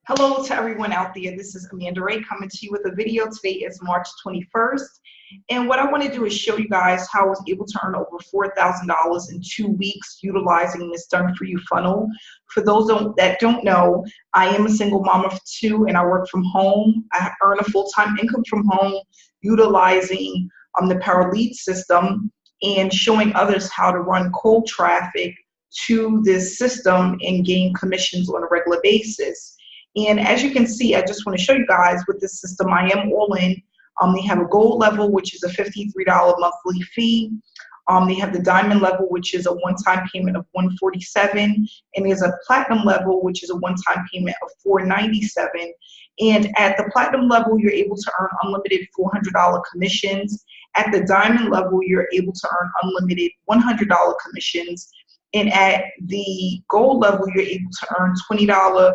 Hello to everyone out there. This is Amanda Ray coming to you with a video. Today is March 21st. And what I want to do is show you guys how I was able to earn over $4,000 in 2 weeks utilizing this Done For You funnel. For those that don't know, I am a single mom of two and I work from home. I earn a full-time income from home utilizing the Power Lead system and showing others how to run cold traffic to this system and gain commissions on a regular basis. And as you can see, I just want to show you guys with this system, I am all in. They have a gold level, which is a $53 monthly fee. They have the diamond level, which is a one-time payment of $147. And there's a platinum level, which is a one-time payment of $497. And at the platinum level, you're able to earn unlimited $400 commissions. At the diamond level, you're able to earn unlimited $100 commissions. And at the gold level, you're able to earn $20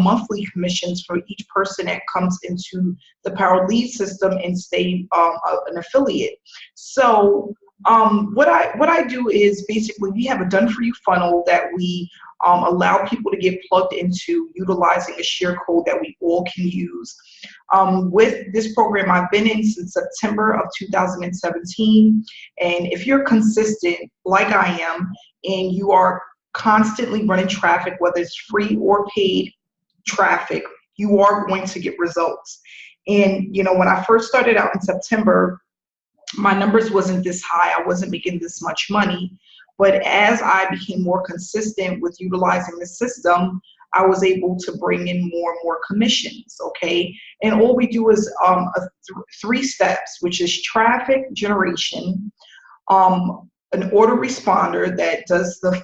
monthly commissions for each person that comes into the Power Lead system and stay an affiliate. So what I do is basically we have a Done For You funnel that we allow people to get plugged into utilizing a share code that we all can use. With this program, I've been in since September of 2017, and if you're consistent like I am and you are constantly running traffic, whether it's free or paid traffic, you are going to get results. And you know, when I first started out in September, my numbers wasn't this high. I wasn't making this much money. But as I became more consistent with utilizing the system, I was able to bring in more and more commissions, okay? And all we do is three steps, which is traffic generation, an auto responder that does the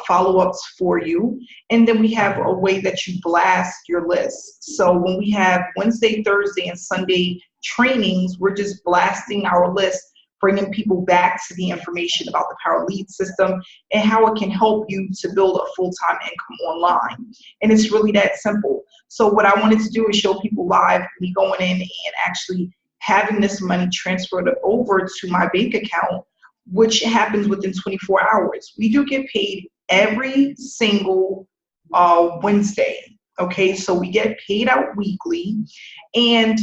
follow-ups for you, and then we have a way that you blast your list. So when we have Wednesday, Thursday, and Sunday trainings, we're just blasting our list, bringing people back to the information about the Power Lead system and how it can help you to build a full-time income online. And it's really that simple. So what I wanted to do is show people live me going in and actually having this money transferred over to my bank account, which happens within 24 hours. We do get paid every single Wednesday, okay? So we get paid out weekly. And,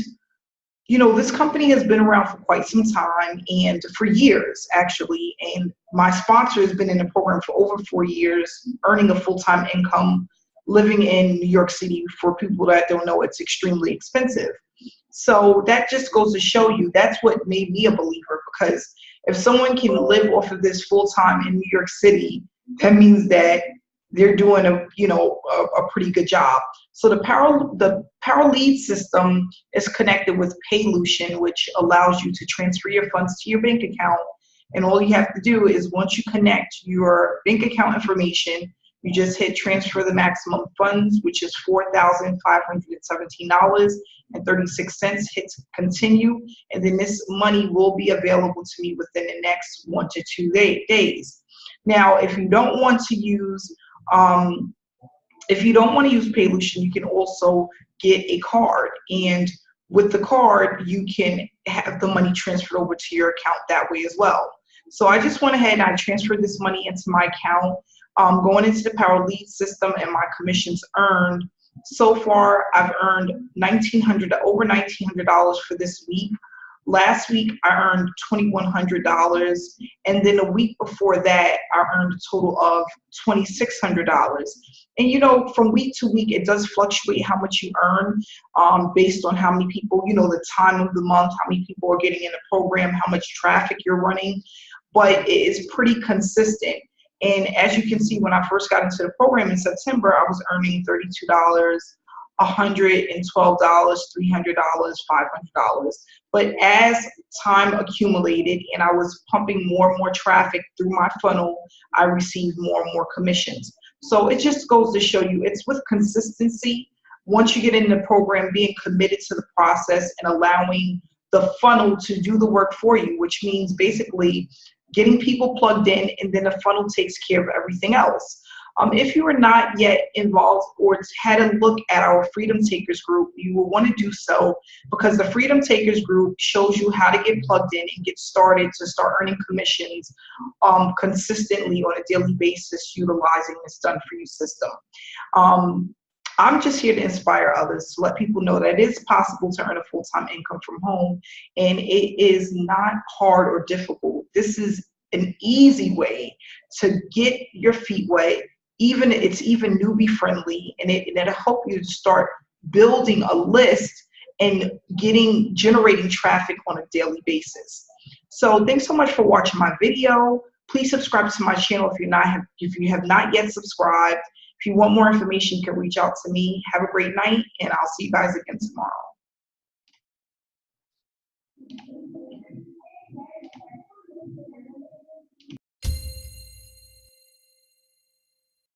you know, this company has been around for quite some time and for years, actually. And my sponsor has been in the program for over 4 years, earning a full-time income, living in New York City. For people that don't know, it's extremely expensive. So that just goes to show you, that's what made me a believer, because if someone can live off of this full-time in New York City, that means that they're doing a pretty good job. So the Power Lead system is connected with Paylution, which allows you to transfer your funds to your bank account. And all you have to do is once you connect your bank account information, you just hit transfer the maximum funds, which is $4,517.36. Hit continue, and then this money will be available to me within the next 1 to 2 days. Now, if you don't want to use Paylution, you can also get a card, and with the card, you can have the money transferred over to your account that way as well. So I just went ahead and I transferred this money into my account. Going into the Power Lead system and my commissions earned. So far, I've earned over $1,900 for this week. Last week, I earned $2,100. And then a week before that, I earned a total of $2,600. And you know, from week to week, it does fluctuate how much you earn based on how many people, you know, the time of the month, how many people are getting in the program, how much traffic you're running. But it is pretty consistent. And as you can see, when I first got into the program in September, I was earning $32, $112, $300, $500. But as time accumulated and I was pumping more and more traffic through my funnel, I received more and more commissions. So it just goes to show you, it's with consistency. Once you get in the program, being committed to the process and allowing the funnel to do the work for you, which means basically getting people plugged in, and then the funnel takes care of everything else. If you are not yet involved or had a look at our Freedom Takers group, you will want to do so, because the Freedom Takers group shows you how to get plugged in and get started to start earning commissions consistently on a daily basis utilizing this Done For You system. I'm just here to inspire others, to let people know that it is possible to earn a full-time income from home, and it is not hard or difficult. This is an easy way to get your feet wet. It's even newbie friendly, and it'll help you to start building a list and generating traffic on a daily basis. So thanks so much for watching my video. Please subscribe to my channel if you have not yet subscribed. If you want more information, you can reach out to me. Have a great night, and I'll see you guys again tomorrow.